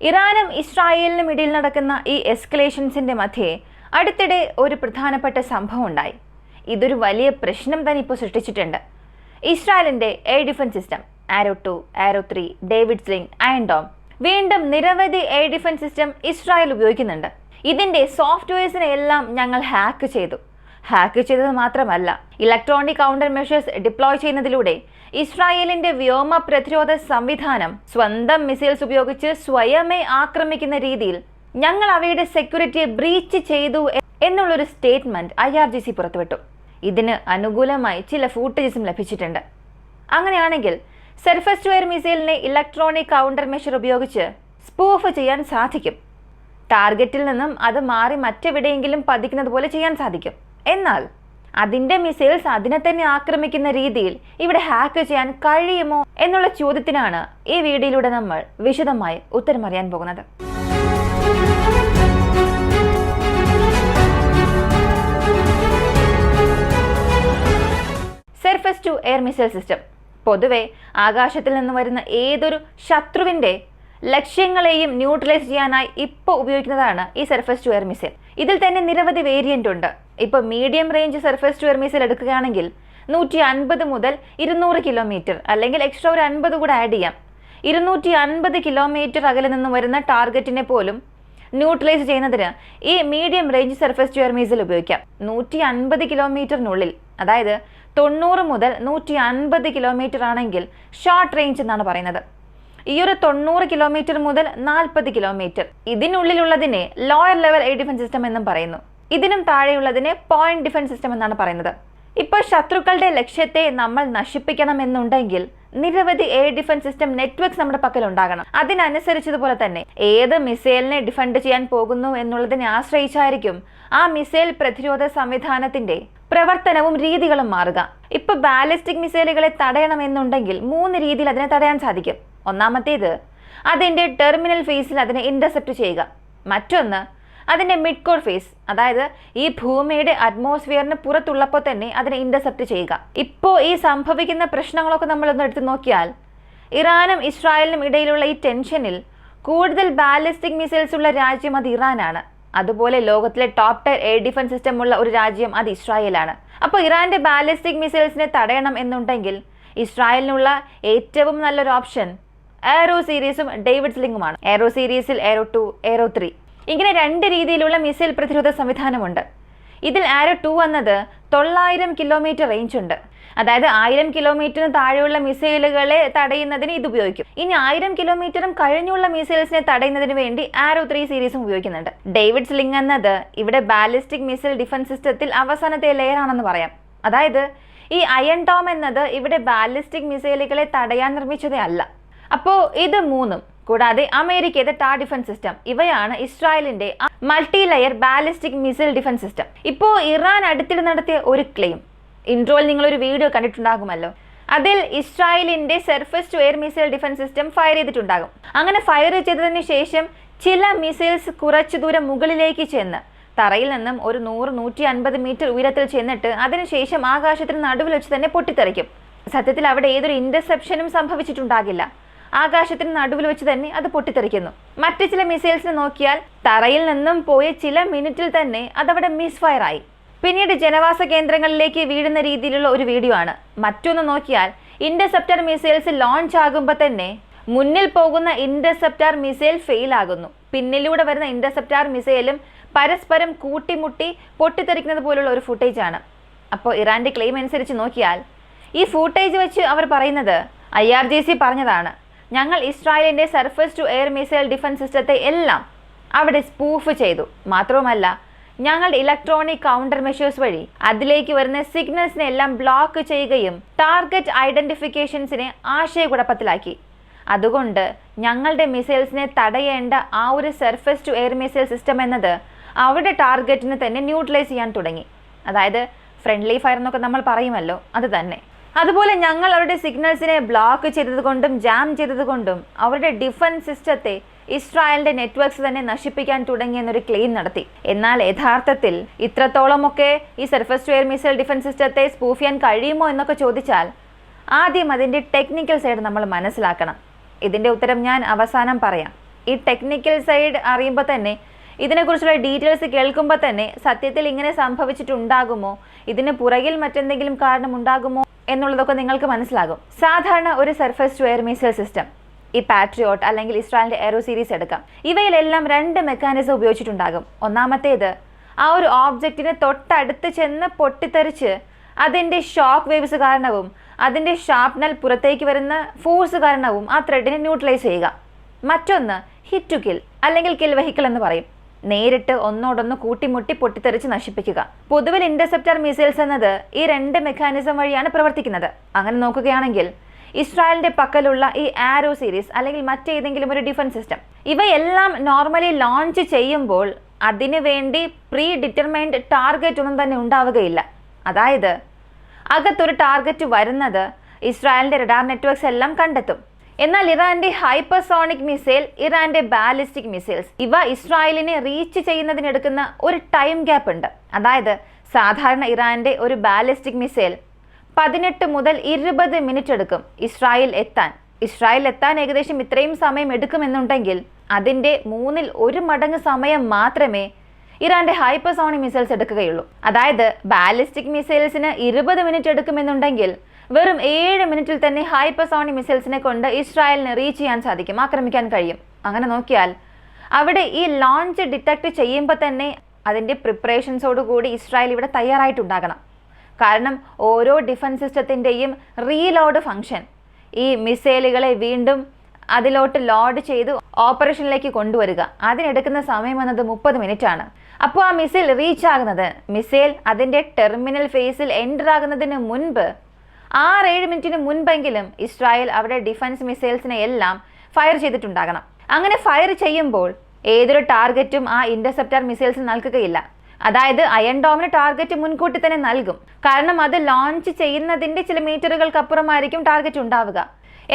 ഇറാനും ഇസ്രായേലിനും ഇടയിൽ നടക്കുന്ന ഈ എസ്കലേഷൻസിന്റെ മധ്യേ അടുത്തിടെ ഒരു പ്രധാനപ്പെട്ട സംഭവം ഉണ്ടായി. ഇതൊരു വലിയ പ്രശ്നം തന്നെ ഇപ്പോൾ സൃഷ്ടിച്ചിട്ടുണ്ട്. ഇസ്രായേലിന്റെ എയർ ഡിഫൻസ് സിസ്റ്റം ആരോ 2, ആരോ 3, ഡേവിഡ് സ്ലിംഗ്, അയൺ ഡോം വീണ്ടും നിരവധി എയർ ഡിഫൻസ് സിസ്റ്റം ഇസ്രായേൽ ഉപയോഗിക്കുന്നുണ്ട്. ഇതിന്റെ സോഫ്റ്റ്വെയർസിനെ എല്ലാം ഞങ്ങൾ ഹാക്ക് ചെയ്തത് മാത്രമല്ല, ഇലക്ട്രോണിക് കൗണ്ടർ മെഷേഴ്സ് ഡിപ്ലോയ് ചെയ്യുന്നതിലൂടെ ഇസ്രായേലിന്റെ വ്യോമ പ്രതിരോധ സംവിധാനം സ്വന്തം മിസൈൽസ് ഉപയോഗിച്ച് സ്വയമേ ആക്രമിക്കുന്ന രീതിയിൽ ഞങ്ങൾ അവയുടെ സെക്യൂരിറ്റിയെ ബ്രീച്ച് ചെയ്തു എന്നുള്ളൊരു സ്റ്റേറ്റ്മെന്റ് IRGC പുറത്തുവിട്ടു. ഇതിന് അനുകൂലമായി ചില ഫൂട്ടേജസും ലഭിച്ചിട്ടുണ്ട്. അങ്ങനെയാണെങ്കിൽ സർഫസ് ടു എയർ മിസൈലിനെ ഇലക്ട്രോണിക് കൗണ്ടർ മെഷർ ഉപയോഗിച്ച് സ്പൂഫ് ചെയ്യാൻ സാധിക്കും. ടാർഗറ്റിൽ നിന്നും അത് മാറി മറ്റെവിടെയെങ്കിലും പതിക്കുന്നത് പോലെ ചെയ്യാൻ സാധിക്കും. എന്നാൽ അതിന്റെ മിസൈൽസ് അതിനെ തന്നെ ആക്രമിക്കുന്ന രീതിയിൽ ഇവിടെ ഹാക്ക് ചെയ്യാൻ കഴിയുമോ എന്നുള്ള ചോദ്യത്തിനാണ് ഈ വീഡിയോയിലൂടെ നമ്മൾ വിശദമായി ഉത്തരമറിയാൻ പോകുന്നത്. Surface to air missile system പൊതുവെ ആകാശത്തിൽ നിന്ന് വരുന്ന ഏതൊരു ശത്രുവിന്റെ ലക്ഷ്യങ്ങളെയും ന്യൂട്രലൈസ് ചെയ്യാനായി ഇപ്പോൾ ഉപയോഗിക്കുന്നതാണ് ഈ സർഫസ് ടു എയർ മിസൈൽ. ഇതിൽ തന്നെ നിരവധി വേരിയന്റ് ഉണ്ട്. ഇപ്പോൾ medium range surface to air missile എടുക്കുകയാണെങ്കിൽ 150 മുതൽ 200 കിലോമീറ്റർ, അല്ലെങ്കിൽ എക്സ്ട്രാ ഒരു 50 കൂടെ ആഡ് ചെയ്യാം. 250 കിലോമീറ്റർ അകലെ നിന്ന് വരുന്ന ടാർഗറ്റിനെ പോലും ന്യൂട്രലൈസ് ചെയ്യുന്നതിന് ഈ medium range surface to air missile ഉപയോഗിക്കാം. 150 കിലോമീറ്ററിനുള്ളിൽ, അതായത് 90 മുതൽ 150 കിലോമീറ്റർ ആണെങ്കിൽ ഷോർട്ട് റേഞ്ച് എന്നാണ് പറയുന്നത്. ഈ ഒരു 90 കിലോമീറ്റർ മുതൽ 40 കിലോമീറ്റർ ഇതിനുള്ളിലുള്ളതിനെ lower level air defence system എന്നും പറയുന്നു. ഇതിനും താഴെയുള്ളതിനെ പോയിന്റ് ഡിഫൻസ് സിസ്റ്റം എന്നാണ് പറയുന്നത്. ഇപ്പോൾ ശത്രുക്കളുടെ ലക്ഷ്യത്തെ നമ്മൾ നശിപ്പിക്കണമെന്നുണ്ടെങ്കിൽ നിരവധി എയർ ഡിഫൻസ് സിസ്റ്റം നെറ്റ്വർക്ക്സ് നമ്മുടെ പക്കൽ ഉണ്ടാകണം. അതിനനുസരിച്ചതുപോലെ തന്നെ ഏത് മിസൈലിനെ ഡിഫെൻഡ് ചെയ്യാൻ പോകുന്നു എന്നുള്ളതിനെ ആശ്രയിച്ചായിരിക്കും ആ മിസൈൽ പ്രതിരോധ സംവിധാനത്തിന്റെ പ്രവർത്തനവും രീതികളും മാറുക. ഇപ്പൊ ബാലിസ്റ്റിക് മിസൈലുകളെ തടയണമെന്നുണ്ടെങ്കിൽ 3 രീതിയിൽ അതിനെ തടയാൻ സാധിക്കും. ഒന്നാമത്തേത് അതിന്റെ ടെർമിനൽ ഫേസിൽ അതിനെ ഇന്റർസെപ്റ്റ് ചെയ്യുക. മറ്റൊന്ന് അതിന്റെ മിഡ് കോർ ഫേസ്, അതായത് ഈ ഭൂമിയുടെ അറ്റ്മോസ്ഫിയറിന് പുറത്തുള്ളപ്പോൾ തന്നെ അതിനെ ഇന്റർസെപ്റ്റ് ചെയ്യുക. ഇപ്പോൾ ഈ സംഭവിക്കുന്ന പ്രശ്നങ്ങളൊക്കെ നമ്മളൊന്ന് എടുത്തു നോക്കിയാൽ ഇറാനും ഇസ്രായേലിനും ഇടയിലുള്ള ഈ ടെൻഷനിൽ കൂടുതൽ ബാലിസ്റ്റിക് മിസൈൽസ് ഉള്ള രാജ്യം അത് ഇറാനാണ്. അതുപോലെ ലോകത്തിലെ top tier air defence system ഉള്ള ഒരു രാജ്യം അത് ഇസ്രായേലാണ്. അപ്പോൾ ഇറാന്റെ ബാലിസ്റ്റിക് മിസൈൽസിനെ തടയണം എന്നുണ്ടെങ്കിൽ ഇസ്രായേലിനുള്ള ഏറ്റവും നല്ലൊരു ഓപ്ഷൻ ആരോ സീരീസും ഡേവിഡ് സ്ലിംഗുമാണ്. ആരോ സീരീസിൽ ആരോ 2, ആരോ 3 ഇങ്ങനെ 2 രീതിയിലുള്ള മിസൈൽ പ്രതിരോധ സംവിധാനമുണ്ട്. ഇതിൽ ആരോ 2 എന്നത് 900 കിലോമീറ്റർ റേഞ്ച് ഉണ്ട്. അതായത് 1000 കിലോമീറ്ററിന് താഴെയുള്ള മിസൈലുകളെ തടയുന്നതിന് ഇത് ഉപയോഗിക്കും. ഇനി 1000 കിലോമീറ്ററും കഴിഞ്ഞുള്ള മിസൈൽസിനെ തടയുന്നതിന് വേണ്ടി ആരോ 3 സീരീസും ഉപയോഗിക്കുന്നുണ്ട്. ഡേവിഡ് സ്ലിംഗ് എന്നത് ഇവിടെ ബാലിസ്റ്റിക് മിസൈൽ ഡിഫൻസ് സിസ്റ്റത്തിൽ അവസാനത്തെ ലെയർ ആണെന്ന് പറയാം. അതായത് ഈ അയൺ ഡോം എന്നത് ഇവിടെ ബാലിസ്റ്റിക് മിസൈലുകളെ തടയാൻ നിർമ്മിച്ചതേ അല്ല. അപ്പോൾ ഇത് 3 കൂടാതെ അമേരിക്കയുടെ ടാർ ഡിഫൻസ് സിസ്റ്റം, ഇവയാണ് ഇസ്രായേലിന്റെ multi layer ballistic missile defence system. ഇപ്പോൾ ഇറാൻ അടുത്തിടെ നടത്തിയ ഒരു ക്ലെയിം, ഇൻട്രോയിൽ നിങ്ങളൊരു വീഡിയോ കണ്ടിട്ടുണ്ടാകുമല്ലോ, അതിൽ ഇസ്രായേലിന്റെ surface to air missile defence system fire ചെയ്തിട്ടുണ്ടാകും. അങ്ങനെ ഫയർ ചെയ്തതിന് ശേഷം ചില മിസൈൽസ് കുറച്ചു ദൂരം മുകളിലേക്ക് ചെന്ന് തറയിൽ നിന്നും ഒരു 100-150 മീറ്റർ ഉയരത്തിൽ ചെന്നിട്ട് അതിനുശേഷം ആകാശത്തിന് നടുവിൽ വെച്ച് തന്നെ പൊട്ടിത്തെറിക്കും. സത്യത്തിൽ അവിടെ ഏതൊരു ഇന്റർസെപ്ഷനും സംഭവിച്ചിട്ടുണ്ടാകില്ല. ആകാശത്തിന് നടുവിൽ വെച്ച് തന്നെ അത് പൊട്ടിത്തെറിക്കുന്നു. മറ്റു ചില മിസൈൽസിനെ നോക്കിയാൽ തറയിൽ നിന്നും പോയ ചില മിനിറ്റിൽ തന്നെ അതവിടെ മിസ് ഫയർ ആയി, പിന്നീട് ജനവാസ കേന്ദ്രങ്ങളിലേക്ക് വീഴുന്ന രീതിയിലുള്ള ഒരു വീഡിയോ ആണ്. മറ്റൊന്ന് നോക്കിയാൽ ഇന്റർസെപ്റ്റർ മിസൈൽസ് ലോഞ്ച് ആകുമ്പോൾ തന്നെ മുന്നിൽ പോകുന്ന ഇന്റർസെപ്റ്റർ മിസൈൽ ഫെയിൽ ആകുന്നു. പിന്നിലൂടെ വരുന്ന ഇന്റർസെപ്റ്റർ മിസൈലും പരസ്പരം കൂട്ടിമുട്ടി പൊട്ടിത്തെറിക്കുന്നത് പോലുള്ള ഒരു ഫുട്ടേജ് ആണ്. അപ്പോൾ ഇറാന്റെ ക്ലെയിം അനുസരിച്ച് നോക്കിയാൽ ഈ ഫുട്ടേജ് വെച്ച് അവർ പറയുന്നത് IRGC പറഞ്ഞതാണ്, ഞങ്ങൾ ഇസ്രായേലിന്റെ surface to air missile defence സിസ്റ്റത്തെ എല്ലാം അവിടെ സ്പൂഫ് ചെയ്തു. മാത്രവുമല്ല, ഞങ്ങളുടെ ഇലക്ട്രോണിക് കൗണ്ടർ മെഷേഴ്സ് വഴി അതിലേക്ക് വരുന്ന സിഗ്നൽസിനെ എല്ലാം ബ്ലോക്ക് ചെയ്യുകയും ടാർഗറ്റ് ഐഡന്റിഫിക്കേഷൻസിനെ ആശയക്കുഴപ്പത്തിലാക്കി. അതുകൊണ്ട് ഞങ്ങളുടെ മിസൈൽസിനെ തടയേണ്ട ആ ഒരു surface to air missile system എന്നത് അവരുടെ ടാർഗറ്റിന് തന്നെ ന്യൂട്രലൈസ് ചെയ്യാൻ തുടങ്ങി. അതായത് ഫ്രണ്ട്ലി ഫയർ എന്നൊക്കെ നമ്മൾ പറയുമല്ലോ, അത് തന്നെ. അതുപോലെ ഞങ്ങൾ അവരുടെ സിഗ്നൽസിനെ ബ്ലോക്ക് ചെയ്തതുകൊണ്ടും ജാം ചെയ്തതുകൊണ്ടും അവരുടെ ഡിഫൻസ് സിസ്റ്റത്തെ ഇസ്രായേലിന്റെ നെറ്റ്വർക്ക്സ് തന്നെ നശിപ്പിക്കാൻ തുടങ്ങി എന്നൊരു ക്ലെയിം നടത്തി. എന്നാൽ യഥാർത്ഥത്തിൽ ഇത്രത്തോളമൊക്കെ ഈ surface to air missile defence സിസ്റ്റത്തെ സ്പൂഫ് ചെയ്യാൻ കഴിയുമോ എന്നൊക്കെ ചോദിച്ചാൽ ആദ്യം അതിന്റെ ടെക്നിക്കൽ സൈഡ് നമ്മൾ മനസ്സിലാക്കണം. ഇതിന്റെ ഉത്തരം ഞാൻ അവസാനം പറയാം. ഈ ടെക്നിക്കൽ സൈഡ് അറിയുമ്പോൾ തന്നെ, ഇതിനെക്കുറിച്ചുള്ള ഡീറ്റെയിൽസ് കേൾക്കുമ്പോൾ തന്നെ സത്യത്തിൽ ഇങ്ങനെ സംഭവിച്ചിട്ടുണ്ടാകുമോ, ഇതിന് പുറകിൽ മറ്റെന്തെങ്കിലും കാരണം ഉണ്ടാകുമോ എന്നുള്ളതൊക്കെ നിങ്ങൾക്ക് മനസ്സിലാകും. സാധാരണ ഒരു surface to air missile system, ഈ പാട്രിയോട്ട് അല്ലെങ്കിൽ ഇസ്രായേലിന്റെ എയ്റോ സീരീസ് എടുക്കാം, ഇവയിലെല്ലാം 2 മെക്കാനിസം ഉപയോഗിച്ചിട്ടുണ്ടാകും. ഒന്നാമത്തേത്, ആ ഒരു ഓബ്ജക്റ്റിന് തൊട്ടടുത്ത് ചെന്ന് പൊട്ടിത്തെറിച്ച് അതിൻ്റെ ഷോക്ക് വേവ്സ് കാരണവും അതിൻ്റെ ഷാർപ്നൽ പുറത്തേക്ക് വരുന്ന ഫോഴ്സ് കാരണവും ആ ത്രെഡിനെ ന്യൂട്രലൈസ് ചെയ്യുക. മറ്റൊന്ന് ഹിറ്റ് ടു കിൽ അല്ലെങ്കിൽ കിൽ വെഹിക്കിൾ എന്ന് പറയും. നേരിട്ട് ഒന്നോടൊന്ന് കൂട്ടിമുട്ടി പൊട്ടിത്തെറിച്ച് നശിപ്പിക്കുക. പൊതുവിൽ ഇന്റർസെപ്റ്റർ മിസൈൽസ് എന്നത് ഈ 2 മെക്കാനിസം വഴിയാണ് പ്രവർത്തിക്കുന്നത്. അങ്ങനെ നോക്കുകയാണെങ്കിൽ ഇസ്രായേലിന്റെ പക്കലുള്ള ഈ ആരോ സീരീസ് അല്ലെങ്കിൽ മറ്റേതെങ്കിലും ഒരു ഡിഫൻസ് സിസ്റ്റം, ഇവയെല്ലാം നോർമലി ലോഞ്ച് ചെയ്യുമ്പോൾ അതിനു വേണ്ടി പ്രീ ഡിറ്റർമൈൻഡ് ടാർഗറ്റ് ഒന്നും തന്നെ ഉണ്ടാവുകയില്ല. അതായത് അകത്തൊരു ടാർഗറ്റ് വരുന്നത് ഇസ്രായേലിന്റെ റഡാർ നെറ്റ്വർക്ക്സ് എല്ലാം കണ്ടെത്തും. എന്നാൽ ഇറാന്റെ ഹൈപ്പർസോണിക് മിസൈൽ, ഇറാന്റെ ബാലിസ്റ്റിക് മിസൈൽസ്, ഇവ ഇസ്രായേലിനെ റീച്ച് ചെയ്യുന്നതിനെടുക്കുന്ന ഒരു ടൈം ഗ്യാപ്പ് ഉണ്ട്. അതായത് സാധാരണ ഇറാന്റെ ഒരു ബാലിസ്റ്റിക് മിസൈൽ 18 മുതൽ 20 മിനിറ്റ് എടുക്കും ഇസ്രായേൽ എത്താൻ ഏകദേശം ഇത്രയും സമയം എടുക്കുമെന്നുണ്ടെങ്കിൽ അതിൻ്റെ 1/3 മടങ്ങ് സമയം മാത്രമേ ഇറാന്റെ ഹൈപ്പർസോണിക് മിസൈൽസ് എടുക്കുകയുള്ളൂ. അതായത് ബാലിസ്റ്റിക് മിസൈൽസിന് 20 മിനിറ്റ് എടുക്കുമെന്നുണ്ടെങ്കിൽ വെറും 7 മിനിറ്റിൽ തന്നെ ഹൈപ്പർസോണിക് മിസൈൽസിനെ കൊണ്ട് ഇസ്രായേലിന് റീച്ച് ചെയ്യാൻ സാധിക്കും, ആക്രമിക്കാൻ കഴിയും. അങ്ങനെ നോക്കിയാൽ അവിടെ ഈ ലോഞ്ച് ഡിറ്റക്ട് ചെയ്യുമ്പോൾ തന്നെ അതിൻ്റെ പ്രിപ്പറേഷൻസോടുകൂടി ഇസ്രായേൽ ഇവിടെ തയ്യാറായിട്ടുണ്ടാകണം. കാരണം ഓരോ ഡിഫൻസ് സിസ്റ്റത്തിൻ്റെയും റീലോഡ് ഫംഗ്ഷൻ ഈ മിസൈലുകളെ വീണ്ടും അതിലോട്ട് ലോഡ് ചെയ്ത് ഓപ്പറേഷനിലേക്ക് കൊണ്ടുവരിക, അതിനെടുക്കുന്ന സമയം എന്നത് 30 മിനിറ്റ് ആണ്. അപ്പോൾ ആ മിസൈൽ റീച്ച് ആകുന്നത്, മിസൈൽ അതിൻ്റെ ടെർമിനൽ ഫേസിൽ എൻ്റർ ആകുന്നതിന് മുൻപ് 6-7 മിനിറ്റിന് മുൻപെങ്കിലും ഇസ്രായേൽ അവിടെ ഡിഫൻസ് മിസൈൽസിനെ എല്ലാം ഫയർ ചെയ്തിട്ടുണ്ടാകണം. അങ്ങനെ ഫയർ ചെയ്യുമ്പോൾ ഏതൊരു ടാർഗറ്റും ആ ഇന്റർസെപ്റ്റർ മിസൈൽസ് നൽകുകയില്ല. അതായത് അയൺ ഡോമിന് ടാർഗറ്റ് മുൻകൂട്ടി തന്നെ നൽകും. കാരണം അത് ലോഞ്ച് ചെയ്യുന്നതിൻ്റെ ചില മീറ്ററുകൾക്കപ്പുറമായിരിക്കും ടാർഗറ്റ് ഉണ്ടാവുക.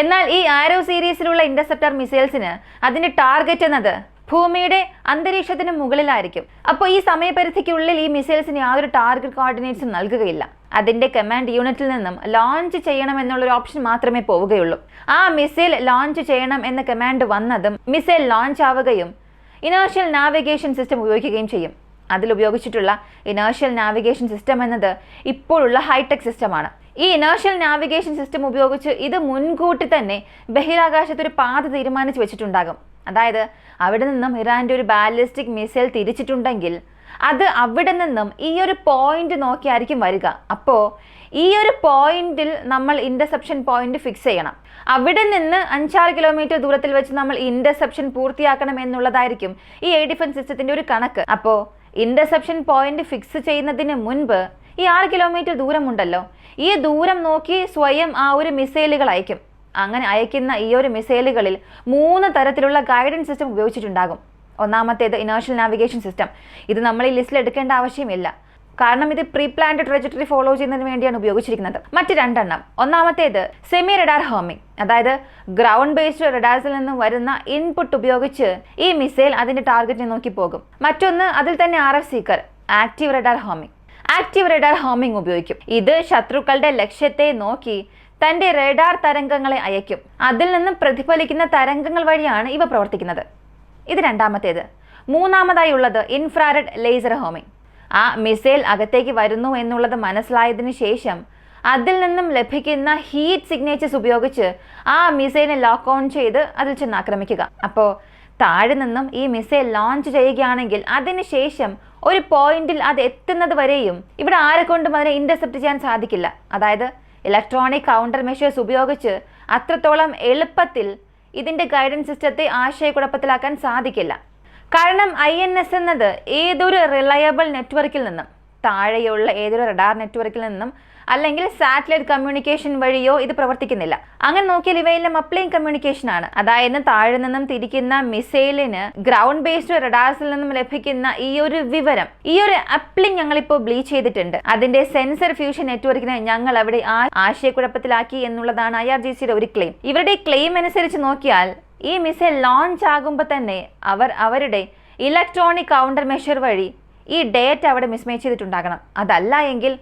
എന്നാൽ ഈ ആരോ സീരീസിലുള്ള ഇന്റർസെപ്റ്റർ മിസൈൽസിന് അതിൻ്റെ ടാർഗറ്റ് എന്നത് ഭൂമിയുടെ അന്തരീക്ഷത്തിന് മുകളിലായിരിക്കും. അപ്പോൾ ഈ സമയപരിധിക്കുള്ളിൽ ഈ മിസൈൽസിന് യാതൊരു ടാർഗറ്റ് കോർഡിനേറ്റ്സും നൽകുകയില്ല. അതിൻ്റെ കമാൻഡ് യൂണിറ്റിൽ നിന്നും ലോഞ്ച് ചെയ്യണം എന്നുള്ളൊരു ഓപ്ഷൻ മാത്രമേ പോവുകയുള്ളൂ. ആ മിസൈൽ ലോഞ്ച് ചെയ്യണം എന്ന കമാൻഡ് വന്നതും മിസൈൽ ലോഞ്ച് ആവുകയും ഇനേർഷ്യൽ നാവിഗേഷൻ സിസ്റ്റം ഉപയോഗിക്കുകയും ചെയ്യും. അതിലുപയോഗിച്ചിട്ടുള്ള ഇനേർഷ്യൽ നാവിഗേഷൻ സിസ്റ്റം എന്നത് ഇപ്പോഴുള്ള ഹൈടെക് സിസ്റ്റമാണ്. ഈ ഇനേർഷ്യൽ നാവിഗേഷൻ സിസ്റ്റം ഉപയോഗിച്ച് ഇത് മുൻകൂട്ടി തന്നെ ബഹിരാകാശത്തൊരു പാത തീരുമാനിച്ച് വെച്ചിട്ടുണ്ടാകും. അതായത് അവിടെ നിന്നും ഇറാൻ്റെ ഒരു ബാലിസ്റ്റിക് മിസൈൽ തിരിച്ചിട്ടുണ്ടെങ്കിൽ അത് അവിടെ നിന്നും ഈ ഒരു പോയിന്റ് നോക്കിയായിരിക്കും വരിക. അപ്പോൾ ഈ ഒരു പോയിന്റിൽ നമ്മൾ ഇന്റർസെപ്ഷൻ പോയിന്റ് ഫിക്സ് ചെയ്യണം. അവിടെ നിന്ന് 5-6 കിലോമീറ്റർ ദൂരത്തിൽ വെച്ച് നമ്മൾ ഇന്റർസെപ്ഷൻ പൂർത്തിയാക്കണം എന്നുള്ളതായിരിക്കും ഈ എയർ ഡിഫൻസ് സിസ്റ്റത്തിന്റെ ഒരു കണക്ക്. അപ്പോൾ ഇന്റർസെപ്ഷൻ പോയിന്റ് ഫിക്സ് ചെയ്യുന്നതിന് മുൻപ് ഈ 6 കിലോമീറ്റർ ദൂരമുണ്ടല്ലോ, ഈ ദൂരം നോക്കി സ്വയം ആ ഒരു മിസൈലുകൾ അയക്കും. അങ്ങനെ അയക്കുന്ന ഈ ഒരു മിസൈലുകളിൽ 3 തരത്തിലുള്ള ഗൈഡൻസ് സിസ്റ്റം ഉപയോഗിച്ചിട്ടുണ്ടാകും. ഒന്നാമത്തേത് ഇനേർഷ്യൽ നാവിഗേഷൻ സിസ്റ്റം. ഇത് നമ്മൾ ഈ ലിസ്റ്റിൽ എടുക്കേണ്ട ആവശ്യമില്ല, കാരണം ഇത് പ്രീ പ്ലാൻഡ് ട്രജക്ടറി ഫോളോ ചെയ്യുന്നതിന് വേണ്ടിയാണ് ഉപയോഗിച്ചിരിക്കുന്നത്. മറ്റ് 2 എണ്ണം, ഒന്നാമത്തേത് സെമി റഡാർ ഹോമിംഗ്, അതായത് ഗ്രൗണ്ട് ബേസ്ഡ് റഡാർസിൽ നിന്നും വരുന്ന ഇൻപുട്ട് ഉപയോഗിച്ച് ഈ മിസൈൽ അതിന്റെ ടാർഗറ്റിനെ നോക്കി പോകും. മറ്റൊന്ന് അതിൽ തന്നെ RF seeker, active radar homing ഉപയോഗിക്കും. ഇത് ശത്രുക്കളുടെ ലക്ഷ്യത്തെ നോക്കി തന്റെ റഡാർ തരംഗങ്ങളെ അയക്കും. അതിൽ നിന്നും പ്രതിഫലിക്കുന്ന തരംഗങ്ങൾ വഴിയാണ് ഇവ പ്രവർത്തിക്കുന്നത്. ഇത് രണ്ടാമത്തേത്. മൂന്നാമതായി ഉള്ളത് ഇൻഫ്രാറെഡ് ലേസർ ഹോമിംഗ്. ആ മിസൈൽ അകത്തേക്ക് വരുന്നു എന്നുള്ളത് മനസ്സിലായതിനു ശേഷം അതിൽ നിന്നും ലഭിക്കുന്ന ഹീറ്റ് സിഗ്നേച്ചേഴ്സ് ഉപയോഗിച്ച് ആ മിസൈലിനെ ലോക്ക് ഓൺ ചെയ്ത് അതിൽ ചെന്ന് ആക്രമിക്കുക. അപ്പോൾ താഴെ നിന്നും ഈ മിസൈൽ ലോഞ്ച് ചെയ്യുകയാണെങ്കിൽ അതിനുശേഷം ഒരു പോയിന്റിൽ അത് എത്തുന്നത് വരെയും ഇവിടെ ആരെക്കൊണ്ടും അതിനെ ഇന്റർസെപ്റ്റ് ചെയ്യാൻ സാധിക്കില്ല. അതായത് ഇലക്ട്രോണിക് കൗണ്ടർ മെഷേഴ്സ് ഉപയോഗിച്ച് അത്രത്തോളം എളുപ്പത്തിൽ ഇതിൻ്റെ ഗൈഡൻസ് സിസ്റ്റത്തെ ആശയക്കുഴപ്പത്തിലാക്കാൻ സാധിക്കില്ല. കാരണം INS എന്നത് ഏതൊരു റിലയബിൾ നെറ്റ്വർക്കിൽ നിന്നും, താഴെയുള്ള ഏതൊരു റഡാർ നെറ്റ്വർക്കിൽ നിന്നും അല്ലെങ്കിൽ സാറ്റലൈറ്റ് കമ്മ്യൂണിക്കേഷൻ വഴിയോ ഇത് പ്രവർത്തിക്കുന്നില്ല. അങ്ങനെ നോക്കിയാൽ ഇവയെല്ലാം അപ്ലൈൻ കമ്മ്യൂണിക്കേഷൻ ആണ്. അതായത് താഴെ നിന്നും തിരിക്കുന്ന മിസൈലിന് ഗ്രൗണ്ട് ബേസ്ഡ് റഡാർസിൽ നിന്നും ലഭിക്കുന്ന ഈ ഒരു വിവരം, ഈ ഒരു അപ്ലിങ് ഞങ്ങളിപ്പോൾ ബ്ലീച്ച് ചെയ്തിട്ടുണ്ട്. അതിന്റെ സെൻസർ ഫ്യൂഷൻ നെറ്റ്വർക്കിനെ ഞങ്ങൾ അവിടെ ആശയക്കുഴപ്പത്തിലാക്കി എന്നുള്ളതാണ് IRGCയുടെ ഒരു ക്ലെയിം. ഇവരുടെ ക്ലെയിം അനുസരിച്ച് നോക്കിയാൽ ഈ മിസൈൽ ലോഞ്ച് ആകുമ്പോൾ തന്നെ അവരുടെ ഇലക്ട്രോണിക് കൗണ്ടർ മെഷർ വഴി ഈ ഡേറ്റ അവിടെ മിസ്മാച്ച് ചെയ്തിട്ടുണ്ടാകണം. അതല്ല എങ്കിൽ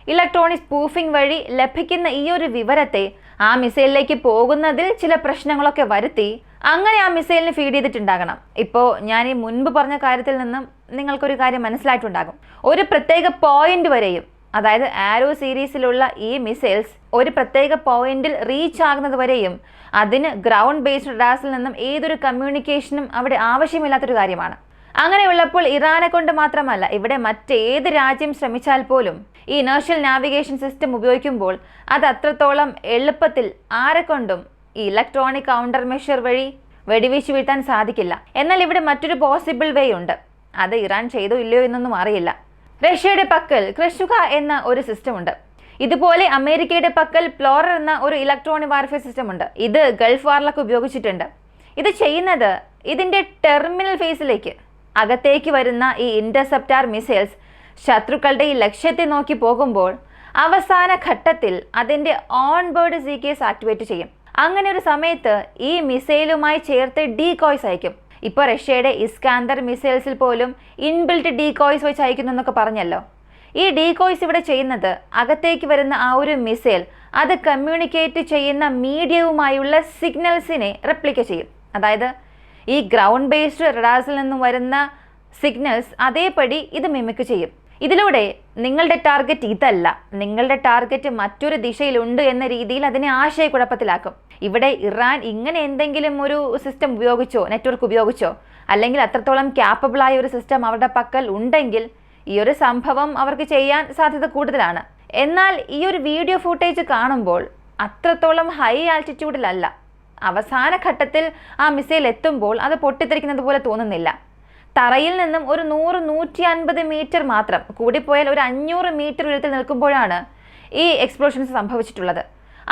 ഇലക്ട്രോണിക് സ്പൂഫിംഗ് വഴി ലഭിക്കുന്ന ഈ ഒരു വിവരത്തെ ആ മിസൈലിലേക്ക് പോകുന്നതിൽ ചില പ്രശ്നങ്ങളൊക്കെ വരുത്തി അങ്ങനെ ആ മിസൈലിന് ഫീഡ് ചെയ്തിട്ടുണ്ടാകണം. ഇപ്പോൾ ഞാൻ ഈ മുൻപ് പറഞ്ഞ കാര്യത്തിൽ നിന്നും നിങ്ങൾക്കൊരു കാര്യം മനസ്സിലായിട്ടുണ്ടാകും. ഒരു പ്രത്യേക പോയിന്റ് വരെയും, അതായത് ആരോ സീരീസിലുള്ള ഈ മിസൈൽസ് ഒരു പ്രത്യേക പോയിന്റിൽ റീച്ച് ആകുന്നത് വരെയും അതിന് ഗ്രൗണ്ട് ബേസ്ഡ് റഡാർസിൽ നിന്നും ഏതൊരു കമ്മ്യൂണിക്കേഷനും അവിടെ ആവശ്യമില്ലാത്തൊരു കാര്യമാണ്. അങ്ങനെയുള്ളപ്പോൾ ഇറാനെ കൊണ്ട് മാത്രമല്ല, ഇവിടെ മറ്റേത് രാജ്യം ശ്രമിച്ചാൽ പോലും ഈ ഇനേർഷ്യൽ നാവിഗേഷൻ സിസ്റ്റം ഉപയോഗിക്കുമ്പോൾ അത് അത്രത്തോളം എളുപ്പത്തിൽ ആരെക്കൊണ്ടും ഈ ഇലക്ട്രോണിക് കൗണ്ടർ മെഷർ വഴി വെടിവീഴ്ച വീഴ്ത്താൻ സാധിക്കില്ല. എന്നാൽ ഇവിടെ മറ്റൊരു പോസിബിൾ വേ ഉണ്ട്. അത് ഇറാൻ ചെയ്തോ ഇല്ലയോ എന്നൊന്നും അറിയില്ല. റഷ്യയുടെ പക്കൽ ക്രഷുക എന്ന ഒരു സിസ്റ്റം ഉണ്ട്. ഇതുപോലെ അമേരിക്കയുടെ പക്കൽ പ്ലോറർ എന്ന ഒരു ഇലക്ട്രോണിക് വാർഫെയർ സിസ്റ്റം ഉണ്ട്. ഇത് ഗൾഫ് വാറിലൊക്കെ ഉപയോഗിച്ചിട്ടുണ്ട്. ഇത് ചെയ്യുന്നത് ഇതിന്റെ ടെർമിനൽ ഫേസിലേക്ക് അകത്തേക്ക് വരുന്ന ഈ ഇന്റർസെപ്റ്റാർ മിസൈൽസ് ശത്രുക്കളുടെ ഈ ലക്ഷ്യത്തെ നോക്കി പോകുമ്പോൾ അവസാന ഘട്ടത്തിൽ അതിന്റെ ഓൺ ബോർഡ് CKS ആക്ടിവേറ്റ് ചെയ്യും. അങ്ങനെ ഒരു സമയത്ത് ഈ മിസൈലുമായി ചേർത്ത് ഡീകോയ്സ് അയക്കും. ഇപ്പോൾ റഷ്യയുടെ ഇസ്കാന്ദർ മിസൈൽസിൽ പോലും ഇൻബിൽറ്റ് ഡീകോയ്സ് വെച്ച് അയക്കുന്നു എന്നൊക്കെ പറഞ്ഞല്ലോ. ഈ ഡീകോയ്സ് ഇവിടെ ചെയ്യുന്നത് അകത്തേക്ക് വരുന്ന ആ ഒരു മിസൈൽ അത് കമ്മ്യൂണിക്കേറ്റ് ചെയ്യുന്ന മീഡിയവുമായുള്ള സിഗ്നൽസിനെ റെപ്ലിക്കേറ്റ് ചെയ്യും. അതായത് ഈ ഗ്രൗണ്ട് ബേസ്ഡ് റഡാർസിൽ നിന്നും വരുന്ന സിഗ്നൽസ് അതേപടി ഇത് മിമിക് ചെയ്യും. ഇതിലൂടെ നിങ്ങളുടെ ടാർഗറ്റ് ഇതല്ല, നിങ്ങളുടെ ടാർഗറ്റ് മറ്റൊരു ദിശയിലുണ്ട് എന്ന രീതിയിൽ അതിനെ ആശയക്കുഴപ്പത്തിലാക്കും. ഇവിടെ ഇറാൻ ഇങ്ങനെ എന്തെങ്കിലും ഒരു സിസ്റ്റം ഉപയോഗിച്ചോ, നെറ്റ്വർക്ക് ഉപയോഗിച്ചോ, അല്ലെങ്കിൽ അത്രത്തോളം ക്യാപ്പബിളായ ഒരു സിസ്റ്റം അവരുടെ പക്കൽ ഉണ്ടെങ്കിൽ ഈ ഒരു സംഭവം അവർക്ക് ചെയ്യാൻ സാധ്യത കൂടുതലാണ്. എന്നാൽ ഈ ഒരു വീഡിയോ ഫുട്ടേജ് കാണുമ്പോൾ അത്രത്തോളം ഹൈ ആൾട്ടിറ്റ്യൂഡിലല്ല. അവസാന ഘട്ടത്തിൽ ആ മിസൈൽ എത്തുമ്പോൾ അത് പൊട്ടിത്തെറിക്കുന്നത് പോലെ തോന്നുന്നില്ല. തറയിൽ നിന്നും ഒരു 100-150 മീറ്റർ മാത്രം, കൂടിപ്പോയാൽ ഒരു 500 മീറ്റർ ഉയരത്തിൽ നിൽക്കുമ്പോഴാണ് ഈ എക്സ്പ്ലോഷൻസ് സംഭവിച്ചിട്ടുള്ളത്.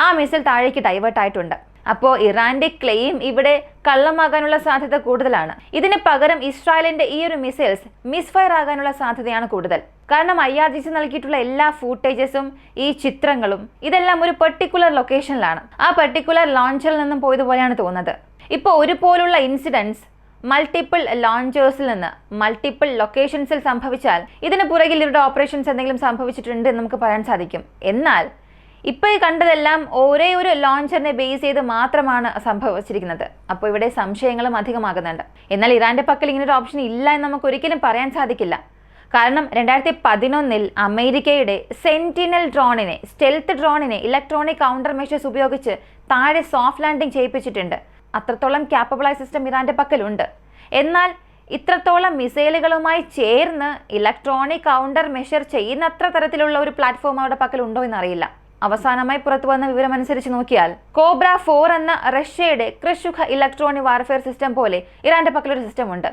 ആ മിസൈൽ താഴേക്ക് ഡൈവേർട്ട് ആയിട്ടുണ്ട്. അപ്പോൾ ഇറാന്റെ ക്ലെയിം ഇവിടെ കള്ളമാകാനുള്ള സാധ്യത കൂടുതലാണ്. ഇതിന് പകരം ഇസ്രായേലിന്റെ ഈ ഒരു മിസൈൽസ് മിസ്ഫയർ ആകാനുള്ള സാധ്യതയാണ് കൂടുതൽ. കാരണം IRGC നൽകിയിട്ടുള്ള എല്ലാ ഫൂട്ടേജസും ഈ ചിത്രങ്ങളും ഇതെല്ലാം ഒരു പെർട്ടിക്കുലർ ലൊക്കേഷനിലാണ്. ആ പെർട്ടിക്കുലർ ലോഞ്ചറിൽ നിന്നും പോയതുപോലെയാണ് തോന്നുന്നത്. ഇപ്പോൾ ഒരുപോലുള്ള ഇൻസിഡൻസ് മൾട്ടിപ്പിൾ ലോഞ്ചേഴ്സിൽ നിന്ന് മൾട്ടിപ്പിൾ ലൊക്കേഷൻസിൽ സംഭവിച്ചാൽ ഇതിന് പുറകിൽ ഇവരുടെ ഓപ്പറേഷൻസ് എന്തെങ്കിലും സംഭവിച്ചിട്ടുണ്ട് എന്ന് നമുക്ക് പറയാൻ സാധിക്കും. എന്നാൽ ഇപ്പോൾ ഈ കണ്ടതെല്ലാം ഒരേ ഒരു ലോഞ്ചറിനെ ബേസ് ചെയ്ത് മാത്രമാണ് സംഭവിച്ചിരിക്കുന്നത്. അപ്പോൾ ഇവിടെ സംശയങ്ങളും അധികമാകുന്നുണ്ട്. എന്നാൽ ഇറാന്റെ പക്കൽ ഇങ്ങനൊരു ഓപ്ഷൻ ഇല്ല എന്ന് നമുക്ക് ഒരിക്കലും പറയാൻ സാധിക്കില്ല. കാരണം 2011 അമേരിക്കയുടെ സെന്റിനൽ ഡ്രോണിനെ, സ്റ്റെൽത്ത് ഡ്രോണിനെ ഇലക്ട്രോണിക് കൗണ്ടർ മെഷേഴ്സ് ഉപയോഗിച്ച് താഴെ സോഫ്റ്റ് ലാൻഡിംഗ് ചെയ്യിപ്പിച്ചിട്ടുണ്ട്. അത്രത്തോളം ക്യാപ്പബിളായ സിസ്റ്റം ഇറാന്റെ പക്കലുണ്ട്. എന്നാൽ ഇത്രത്തോളം മിസൈലുകളുമായി ചേർന്ന് ഇലക്ട്രോണിക് കൗണ്ടർ മെഷർ ചെയ്യുന്നത്ര തരത്തിലുള്ള ഒരു പ്ലാറ്റ്ഫോം അവരുടെ പക്കലുണ്ടോ എന്നറിയില്ല. അവസാനമായി പുറത്തു വന്ന വിവരം അനുസരിച്ച് നോക്കിയാൽ കോബ്ര 4 എന്ന റഷ്യയുടെ ക്രഷുക ഇലക്ട്രോണിക് വാർഫെയർ സിസ്റ്റം പോലെ ഇറാന്റെ പക്കലൊരു സിസ്റ്റം ഉണ്ട്.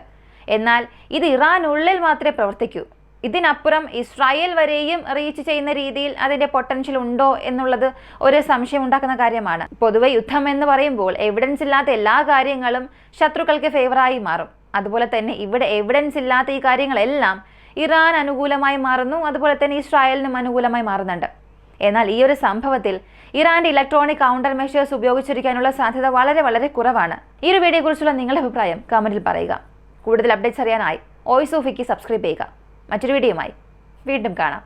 എന്നാൽ ഇത് ഇറാനുള്ളിൽ മാത്രമേ പ്രവർത്തിക്കൂ. ഇതിനപ്പുറം ഇസ്രായേൽ വരെയും റീച്ച് ചെയ്യുന്ന രീതിയിൽ അതിന്റെ പൊട്ടൻഷ്യൽ ഉണ്ടോ എന്നുള്ളത് ഒരു സംശയം ഉണ്ടാക്കുന്ന കാര്യമാണ്. പൊതുവെ യുദ്ധം എന്ന് പറയുമ്പോൾ എവിഡൻസ് ഇല്ലാത്ത എല്ലാ കാര്യങ്ങളും ശത്രുക്കൾക്ക് ഫേവറായി മാറും. അതുപോലെ തന്നെ ഇവിടെ എവിഡൻസ് ഇല്ലാത്ത ഈ കാര്യങ്ങളെല്ലാം ഇറാൻ അനുകൂലമായി മാറുന്നു, അതുപോലെ തന്നെ ഇസ്രായേലിനും അനുകൂലമായി മാറുന്നുണ്ട്. എന്നാൽ ഈ ഒരു സംഭവത്തിൽ ഇറാന്റെ ഇലക്ട്രോണിക് കൗണ്ടർ മെഷേഴ്സ് ഉപയോഗിച്ചിരിക്കാനുള്ള സാധ്യത വളരെ വളരെ കുറവാണ്. ഈ ഒരു വീഡിയോയെക്കുറിച്ചുള്ള നിങ്ങളുടെ അഭിപ്രായം കമന്റിൽ പറയുക. കൂടുതൽ അപ്ഡേറ്റ്സ് അറിയാനായി വോയിസ് ഓഫ് വിക്കി സബ്സ്ക്രൈബ് ചെയ്യുക. മറ്റൊരു വീഡിയോയുമായി വീണ്ടും കാണാം.